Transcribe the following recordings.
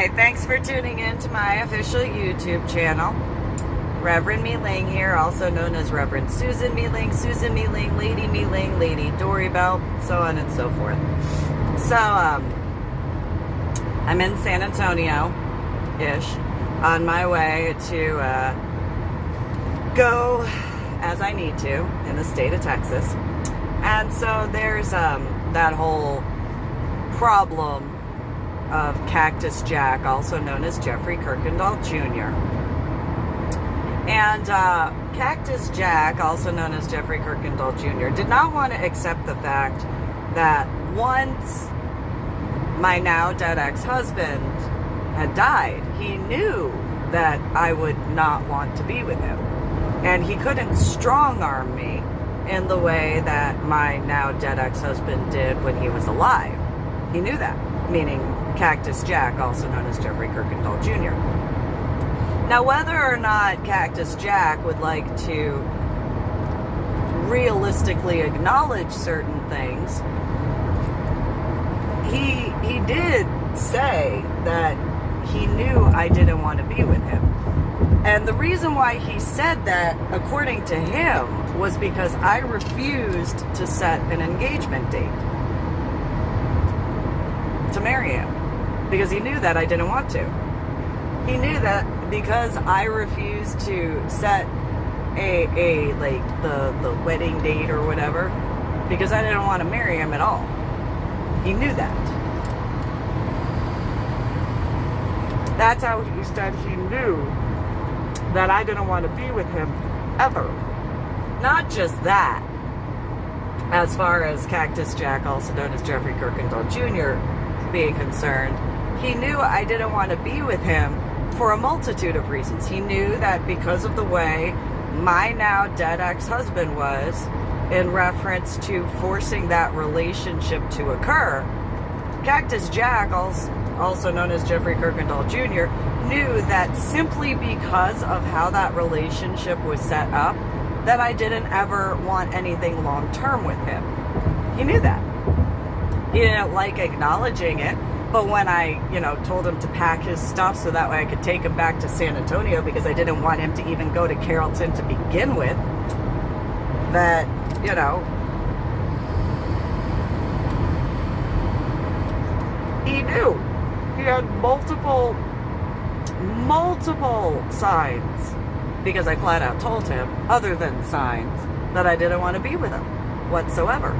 Hi, thanks for tuning in to my official YouTube channel. Reverend MeeLing here, also known as Reverend Susan MeeLing, Lady MeeLing, Lady Dori, Belle, so on and so forth. So, I'm in San Antonio-ish, on my way to go as I need to in the state of Texas. And so there's that whole problem of Cactus Jack, also known as Jeffrey Kuykendall Jr. And Cactus Jack, also known as Jeffrey Kuykendall Jr., did not want to accept the fact that once my now dead ex-husband had died, he knew that I would not want to be with him. And he couldn't strong-arm me in the way that my now dead ex-husband did when he was alive. He knew that, meaning Cactus Jack, also known as Jeffrey Kuykendall Jr. Now, whether or not Cactus Jack would like to realistically acknowledge certain things, he did say that he knew I didn't want to be with him. And the reason why he said that, according to him, was because I refused to set an engagement date to marry him, because he knew that I didn't want to. He knew that because I refused to set a like the wedding date or whatever, because I didn't want to marry him at all. He knew that. That's how he said he knew that I didn't want to be with him ever. Not just that, as far as Cactus Jack, also known as Jeffrey Kuykendall Jr., being concerned, he knew I didn't want to be with him for a multitude of reasons. He knew that because of the way my now dead ex-husband was, in reference to forcing that relationship to occur, Cactus Jack, also known as Jeffrey Kuykendall Jr., knew that simply because of how that relationship was set up, that I didn't ever want anything long-term with him. He knew that. He didn't like acknowledging it, but when I, told him to pack his stuff so that way I could take him back to San Antonio, because I didn't want him to even go to Carrollton to begin with, that, he knew. He had multiple signs, because I flat out told him, other than signs, that I didn't want to be with him whatsoever.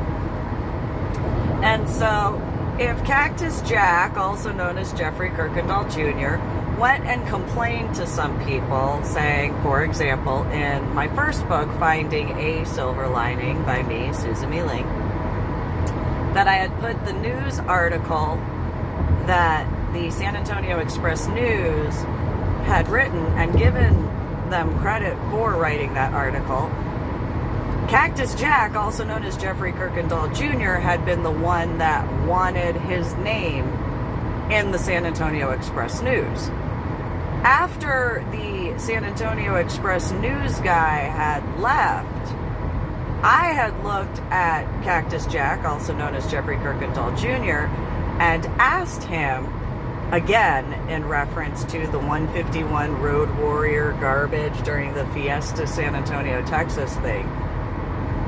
And so, if Cactus Jack, also known as Jeffrey Kuykendall Jr., went and complained to some people, saying, for example, in my first book, Finding a Silver Lining by me, Susan MeeLing, that I had put the news article that the San Antonio Express News had written and given them credit for writing that article, Cactus Jack, also known as Jeffrey Kuykendall Jr., had been the one that wanted his name in the San Antonio Express News. After the San Antonio Express News guy had left, I had looked at Cactus Jack, also known as Jeffrey Kuykendall Jr., and asked him, again in reference to the 151 Road Warrior garbage during the Fiesta San Antonio, Texas thing,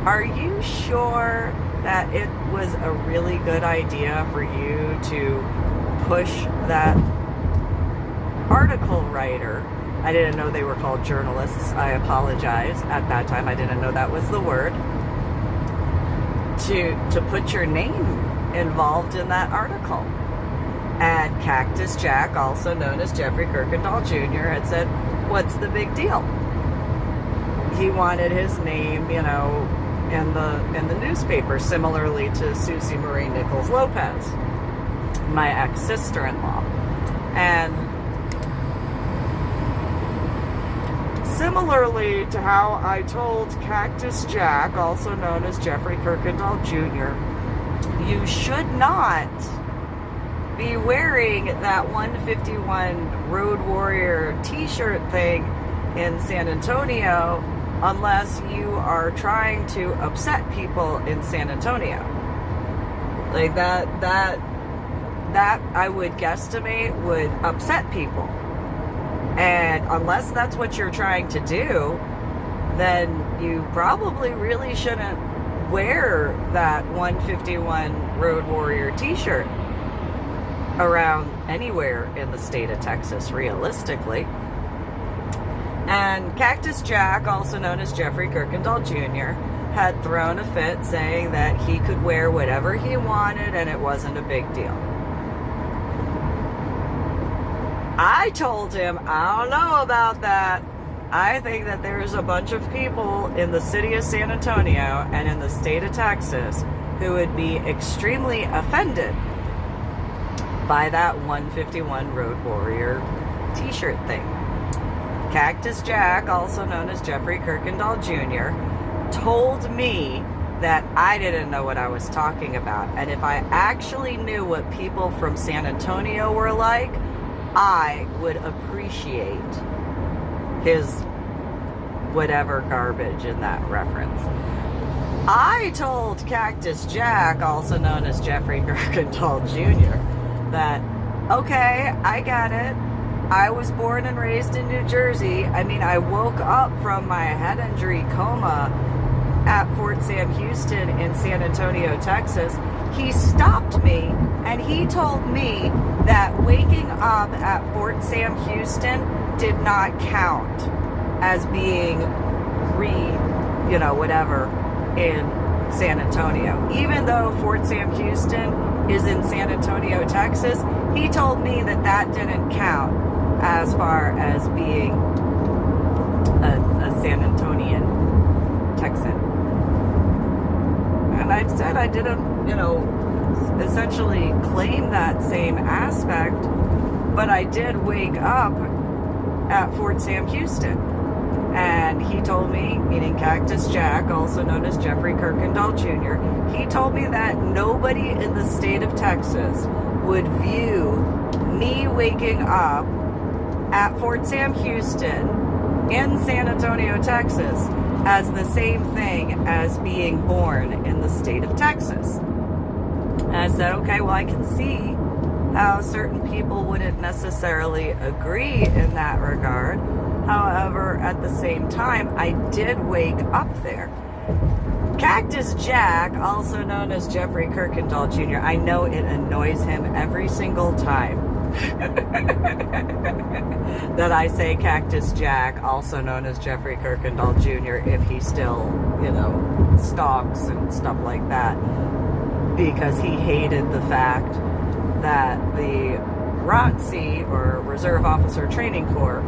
are you sure that it was a really good idea for you to push that article writer? I didn't know they were called journalists. I apologize. At that time, I didn't know that was the word. To put your name involved in that article. And Cactus Jack, also known as Jeffrey Kuykendall Jr., had said, what's the big deal? He wanted his name, in the newspaper, similarly to Susie Marie Nichols Lopez, my ex-sister-in-law. And similarly to how I told Cactus Jack, also known as Jeffrey Kuykendall Jr., you should not be wearing that 151 Road Warrior t-shirt thing in San Antonio unless you are trying to upset people in San Antonio. Like that that I would guesstimate would upset people. And unless that's what you're trying to do, then you probably really shouldn't wear that 151 Road Warrior t-shirt around anywhere in the state of Texas, realistically. And Cactus Jack, also known as Jeffrey Kuykendall Jr., had thrown a fit saying that he could wear whatever he wanted and it wasn't a big deal. I told him, I don't know about that. I think that there's a bunch of people in the city of San Antonio and in the state of Texas who would be extremely offended by that 151 Road Warrior t-shirt thing. Cactus Jack, also known as Jeffrey Kuykendall Jr., told me that I didn't know what I was talking about. And if I actually knew what people from San Antonio were like, I would appreciate his whatever garbage in that reference. I told Cactus Jack, also known as Jeffrey Kuykendall Jr., that, okay, I get it. I was born and raised in New Jersey. I mean, I woke up from my head injury coma at Fort Sam Houston in San Antonio, Texas. He stopped me and he told me that waking up at Fort Sam Houston did not count as being whatever in San Antonio. Even though Fort Sam Houston is in San Antonio, Texas, he told me that that didn't count as far as being a San Antonian Texan. And I said I didn't, essentially claim that same aspect, but I did wake up at Fort Sam Houston. And he told me, meaning Cactus Jack, also known as Jeffrey Kuykendall Jr., he told me that nobody in the state of Texas would view me waking up at Fort Sam Houston in San Antonio, Texas, as the same thing as being born in the state of Texas. And I said, okay, well, I can see how certain people wouldn't necessarily agree in that regard. However, at the same time, I did wake up there. Cactus Jack, also known as Jeffrey Kuykendall Jr., I know it annoys him every single time that I say Cactus Jack, also known as Jeffrey Kuykendall Jr., if he still, stalks and stuff like that, because he hated the fact that the ROTC, or Reserve Officer Training Corps,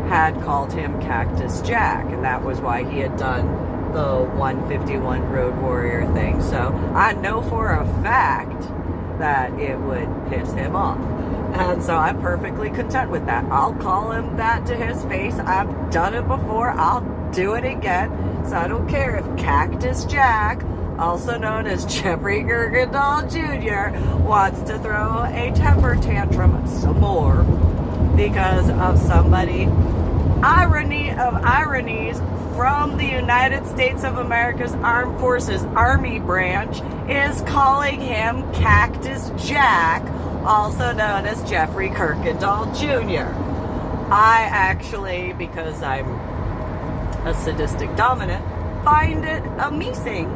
had called him Cactus Jack, and that was why he had done the 151 Road Warrior thing. So I know for a fact that it would piss him off. And so I'm perfectly content with that. I'll call him that to his face. I've done it before. I'll do it again. So I don't care if Cactus Jack, also known as Jeffrey Kuykendall Jr., wants to throw a temper tantrum some more because of somebody, irony of ironies, from the United States of America's Armed Forces Army branch is calling him Cactus Jack, also known as Jeffrey Kuykendall Jr. I actually, because I'm a sadistic dominant, find it amusing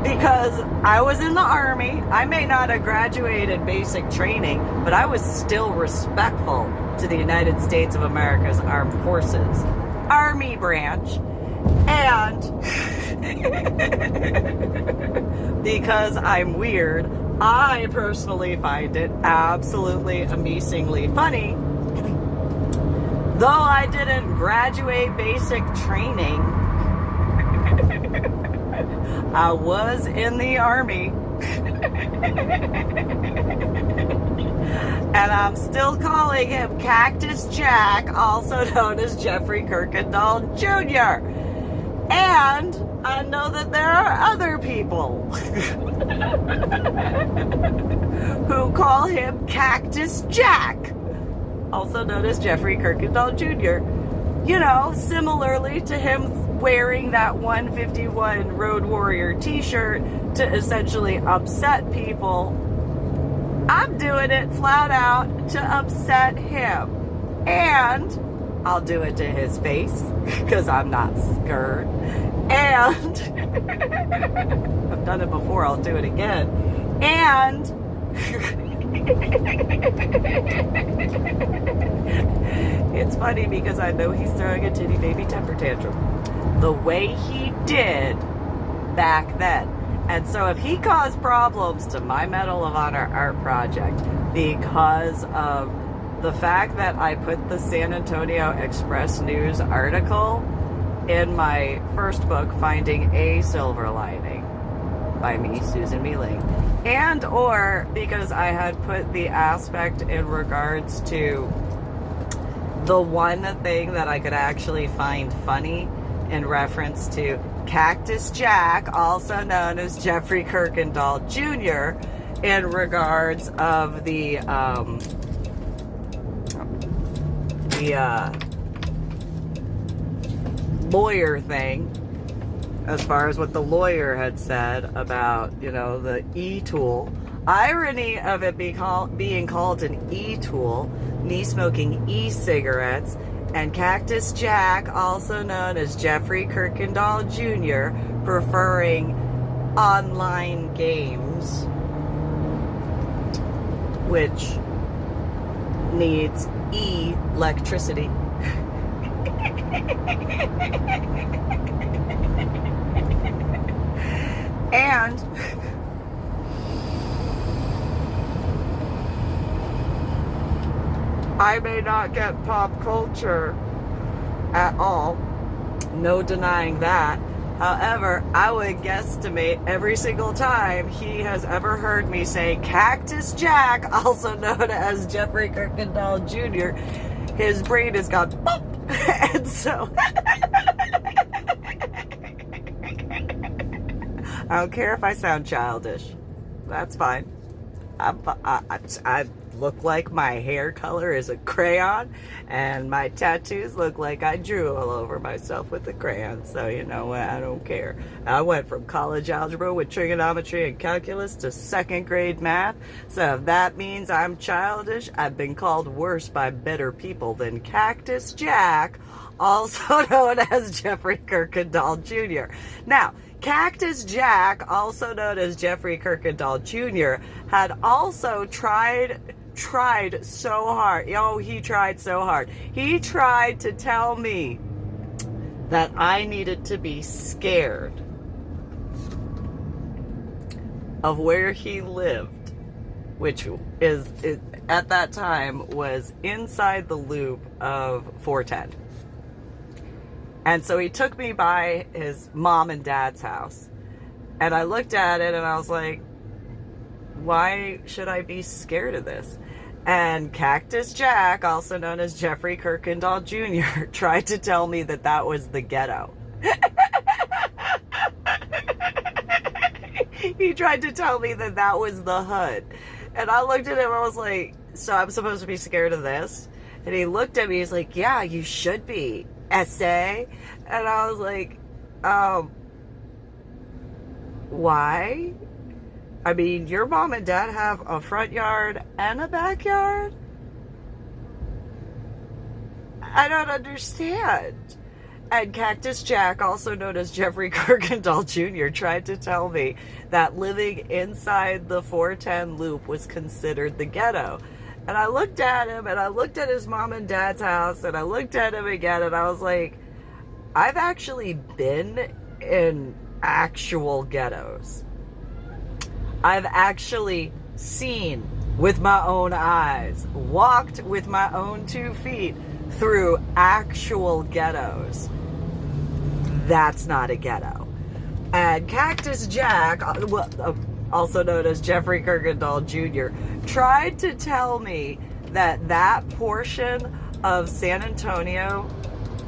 because I was in the Army. I may not have graduated basic training, but I was still respectful to the United States of America's Armed Forces Army branch. And because I'm weird, I personally find it absolutely amazingly funny. Though I didn't graduate basic training, I was in the Army. And I'm still calling him Cactus Jack, also known as Jeffrey Kuykendall Jr. And I know that there are other people who call him Cactus Jack, also known as Jeffrey Kuykendall Jr. Similarly to him wearing that 151 Road Warrior t-shirt to essentially upset people I'm doing it flat out to upset him. And I'll do it to his face because I'm not scared. And I've done it before, I'll do it again. And it's funny because I know he's throwing a titty baby temper tantrum the way he did back then. And so if he caused problems to my Medal of Honor art project because of the fact that I put the San Antonio Express News article in my first book, Finding a Silver Lining, by me, Susan MeeLing, and or because I had put the aspect in regards to the one thing that I could actually find funny in reference to Cactus Jack, also known as Jeffrey Kuykendall Jr., in regards of the lawyer thing, as far as what the lawyer had said about, you know, the e-tool. Irony of it being called an e-tool, me smoking e-cigarettes, and Cactus Jack, also known as Jeffrey Kuykendall Jr., preferring online games, which needs electricity. And I may not get pop culture at all, no denying that. However, I would guesstimate every single time he has ever heard me say Cactus Jack, also known as Jeffrey Kuykendall Jr., his brain has gone bump. And so I don't care if I sound childish. That's fine. I look like my hair color is a crayon, and my tattoos look like I drew all over myself with a crayon. So, you know what? I don't care. I went from college algebra with trigonometry and calculus to second grade math. So if that means I'm childish, I've been called worse by better people than Cactus Jack, also known as Jeffrey Kuykendall Jr. Now, Cactus Jack, also known as Jeffrey Kuykendall Jr., had also tried so hard. Oh, he tried so hard. He tried to tell me that I needed to be scared of where he lived, which is at that time was inside the loop of 410. And so he took me by his mom and dad's house. And I looked at it and I was like, why should I be scared of this? And Cactus Jack, also known as Jeffrey Kuykendall Jr., tried to tell me that that was the ghetto. He tried to tell me that that was the hood. And I looked at him and I was like, so I'm supposed to be scared of this? And he looked at me, he's like, yeah, you should be. Essay. And I was like, why? I mean, your mom and dad have a front yard and a backyard? I don't understand. And Cactus Jack, also known as Jeffrey Kuykendall Jr., tried to tell me that living inside the 410 loop was considered the ghetto. And I looked at him, and I looked at his mom and dad's house, and I looked at him again, and I was like, I've actually been in actual ghettos. I've actually seen with my own eyes, walked with my own 2 feet through actual ghettos. That's not a ghetto. And Cactus Jack, also known as Jeffrey Kuykendall Jr., tried to tell me that that portion of San Antonio,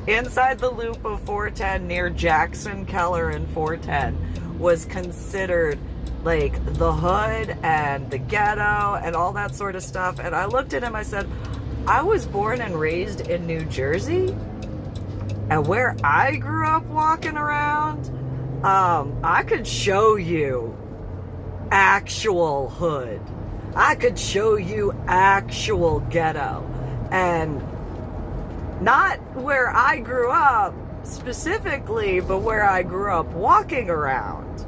inside the loop of 410 near Jackson, Keller, and 410, was considered like the hood and the ghetto and all that sort of stuff. And I looked at him, I said, I was born and raised in New Jersey, and where I grew up walking around, I could show you actual hood. I could show you actual ghetto. And not where I grew up specifically, but where I grew up walking around.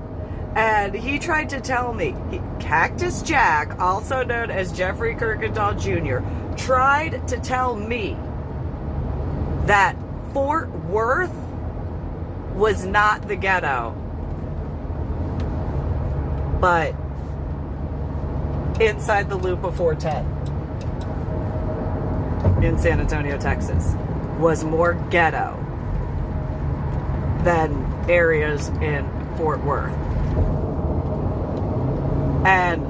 And he tried to tell me, Cactus Jack, also known as Jeffrey Kuykendall Jr., tried to tell me that Fort Worth was not the ghetto, but inside the loop of 410 in San Antonio, Texas, was more ghetto than areas in Fort Worth. And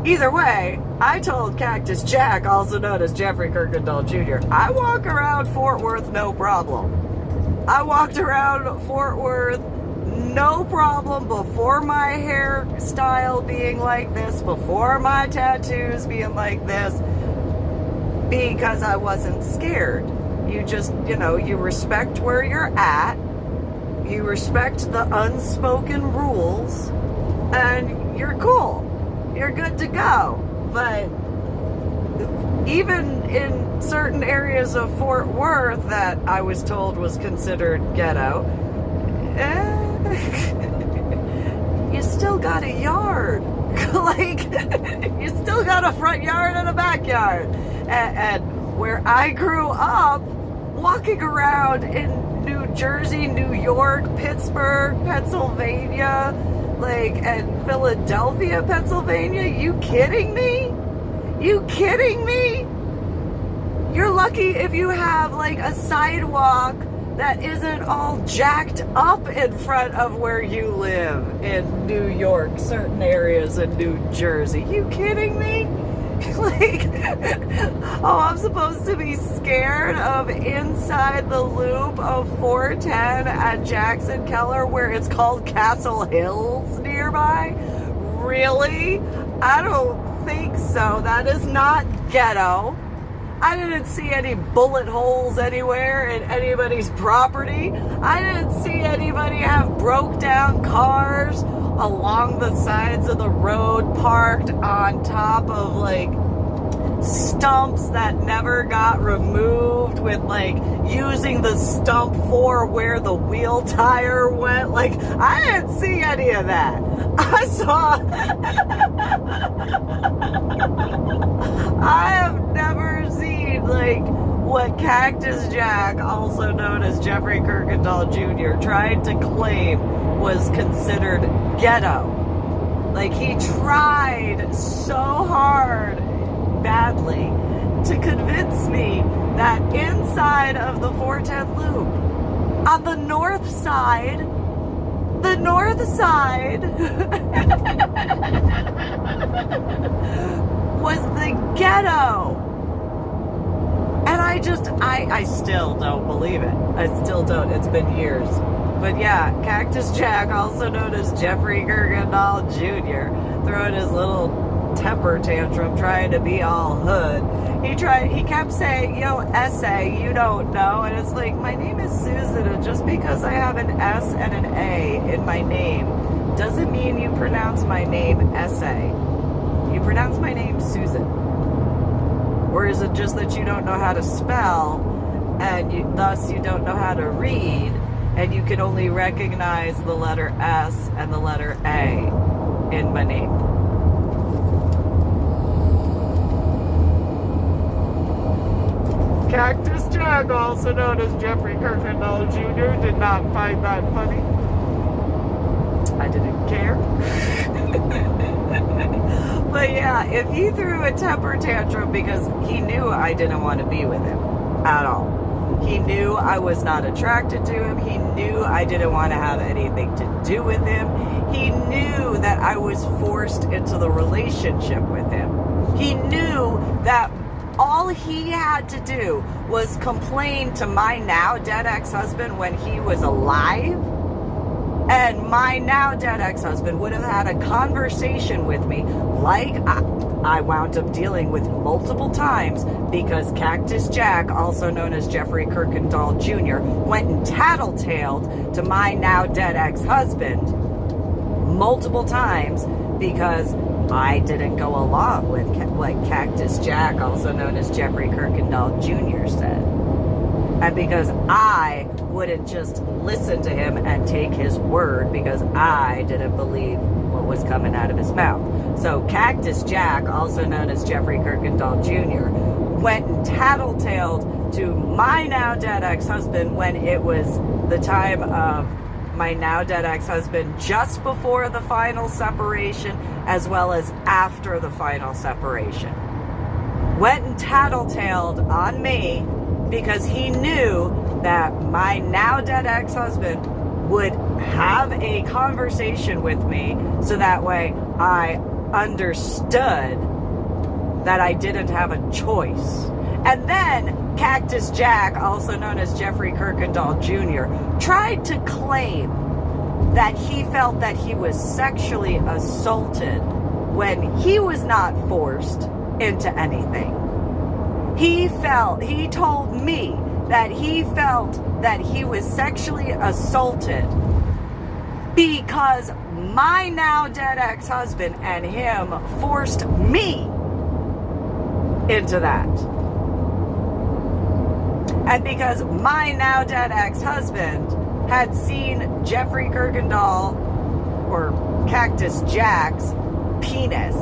either way, I told Cactus Jack, also known as Jeffrey Kuykendall Jr., I walk around Fort Worth no problem. I walked around Fort Worth no problem before my hairstyle being like this, before my tattoos being like this, because I wasn't scared. You just, you respect where you're at, you respect the unspoken rules, and you're cool. You're good to go. But even in certain areas of Fort Worth that I was told was considered ghetto, you still got a yard. You still got a front yard and a backyard. And where I grew up, walking around in New Jersey, New York, Pittsburgh, Pennsylvania, and Philadelphia, Pennsylvania, you kidding me? You kidding me? You're lucky if you have a sidewalk that isn't all jacked up in front of where you live in New York, certain areas in New Jersey. You kidding me? I'm supposed to be scared of inside the loop of 410 at Jackson Keller where it's called Castle Hills nearby? Really? I don't think so. That is not ghetto. I didn't see any bullet holes anywhere in anybody's property. I didn't see anybody have broke down cars along the sides of the road parked on top of stumps that never got removed with using the stump for where the wheel tire went. I didn't see any of that. I saw I have never seen what Cactus Jack, also known as Jeffrey Kuykendall Jr., tried to claim was considered ghetto. He tried so hard, badly, to convince me that inside of the 410 loop, on the north side, was the ghetto. And I still don't believe it. I still don't. It's been years. But yeah, Cactus Jack, also known as Jeffrey Kuykendall Jr., throwing his little temper tantrum, trying to be all hood. He kept saying, essay, you don't know. And it's my name is Susan, and just because I have an S and an A in my name doesn't mean you pronounce my name essay. You pronounce my name Susan. Or is it just that you don't know how to spell, and thus you don't know how to read, and you can only recognize the letter S and the letter A in my name? Cactus Jack, also known as Jeffrey Kuykendall Jr., did not find that funny. I didn't care. But yeah, if he threw a temper tantrum because he knew I didn't want to be with him at all. He knew I was not attracted to him. He knew I didn't want to have anything to do with him. He knew that I was forced into the relationship with him. He knew that all he had to do was complain to my now dead ex-husband when he was alive, and my now dead ex-husband would have had a conversation with me like I wound up dealing with multiple times, because Cactus Jack, also known as Jeffrey Kuykendall Jr., went and tattletaled to my now dead ex-husband multiple times because I didn't go along with what Cactus Jack, also known as Jeffrey Kuykendall Jr., said. And because I wouldn't just listen to him and take his word because I didn't believe what was coming out of his mouth. So Cactus Jack, also known as Jeffrey Kuykendall Jr., went and tattletaled to my now dead ex-husband when it was the time of my now dead ex-husband just before the final separation as well as after the final separation. Went and tattletaled on me because he knew that my now dead ex-husband would have a conversation with me so that way I understood that I didn't have a choice. And then Cactus Jack, also known as Jeffrey Kuykendall Jr., tried to claim that he felt that he was sexually assaulted when he was not forced into anything. He told me that he felt that he was sexually assaulted because my now dead ex-husband and him forced me into that. And because my now dead ex-husband had seen Jeffrey Kuykendall, or Cactus Jack's, penis,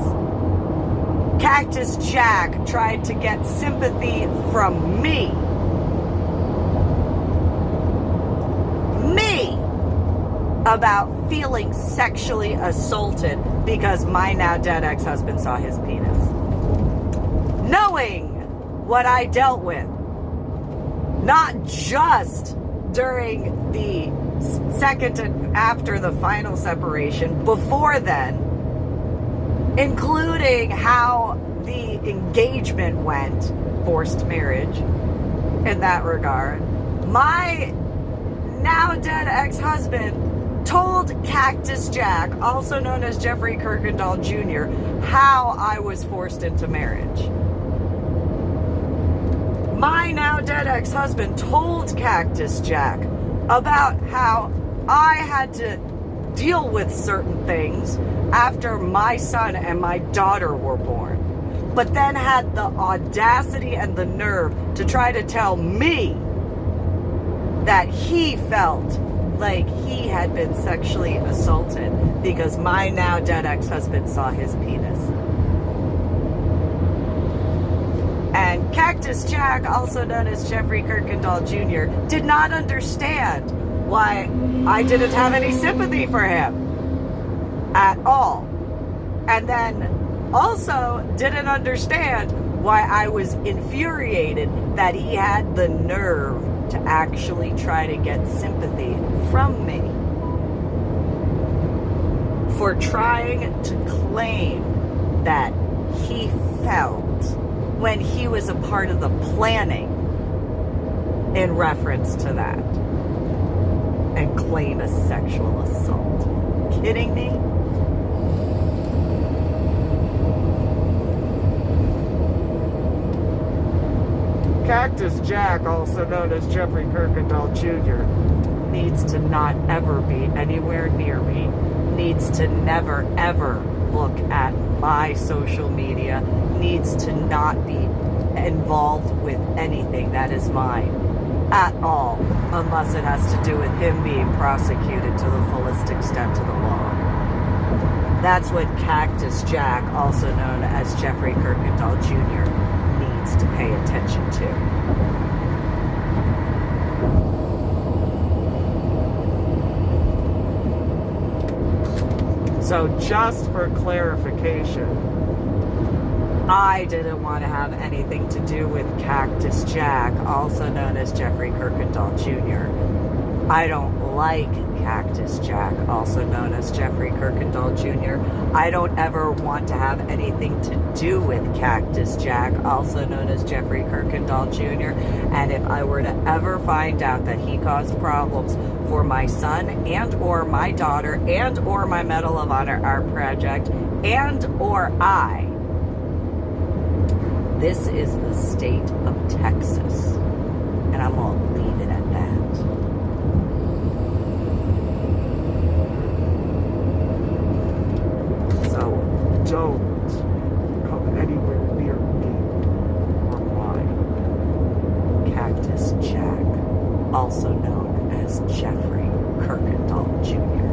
Cactus Jack tried to get sympathy from me about feeling sexually assaulted because my now dead ex-husband saw his penis. Knowing what I dealt with, not just during the second and after the final separation, before then, including how the engagement went, forced marriage in that regard, my now dead ex-husband told Cactus Jack, also known as Jeffrey Kuykendall Jr., how I was forced into marriage. My now dead ex-husband told Cactus Jack about how I had to deal with certain things after my son and my daughter were born, but then had the audacity and the nerve to try to tell me that he felt like he had been sexually assaulted because my now dead ex-husband saw his penis. And Cactus Jack, also known as Jeffrey Kuykendall Jr., did not understand why I didn't have any sympathy for him at all. And then also didn't understand why I was infuriated that he had the nerve to actually try to get sympathy from me for trying to claim that he felt when he was a part of the planning in reference to that and claim a sexual assault. Kidding me? Cactus Jack, also known as Jeffrey Kuykendall Jr., needs to not ever be anywhere near me, needs to never ever look at my social media, needs to not be involved with anything that is mine at all, unless it has to do with him being prosecuted to the fullest extent of the law. That's what Cactus Jack, also known as Jeffrey Kuykendall Jr., needs to pay attention to. So just for clarification, I didn't want to have anything to do with Cactus Jack, also known as Jeffrey Kuykendall Jr. I don't like Cactus Jack, also known as Jeffrey Kuykendall Jr. I don't ever want to have anything to do with Cactus Jack, also known as Jeffrey Kuykendall Jr. And if I were to ever find out that he caused problems for my son and or my daughter and or my Medal of Honor art project and or I, this is the state of Texas, and I'm going to leave it at that. So, don't also known as Jeffrey Kuykendall Jr.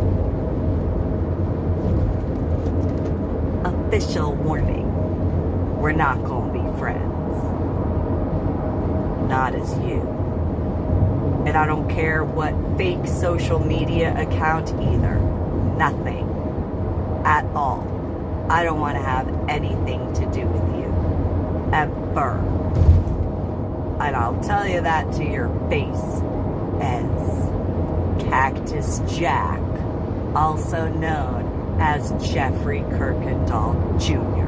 Official warning, we're not gonna be friends. Not as you. And I don't care what fake social media account either. Nothing. At all. I don't want to have anything to do with you. Ever. And I'll tell you that to your face as Cactus Jack, also known as Jeffrey Kuykendall Jr.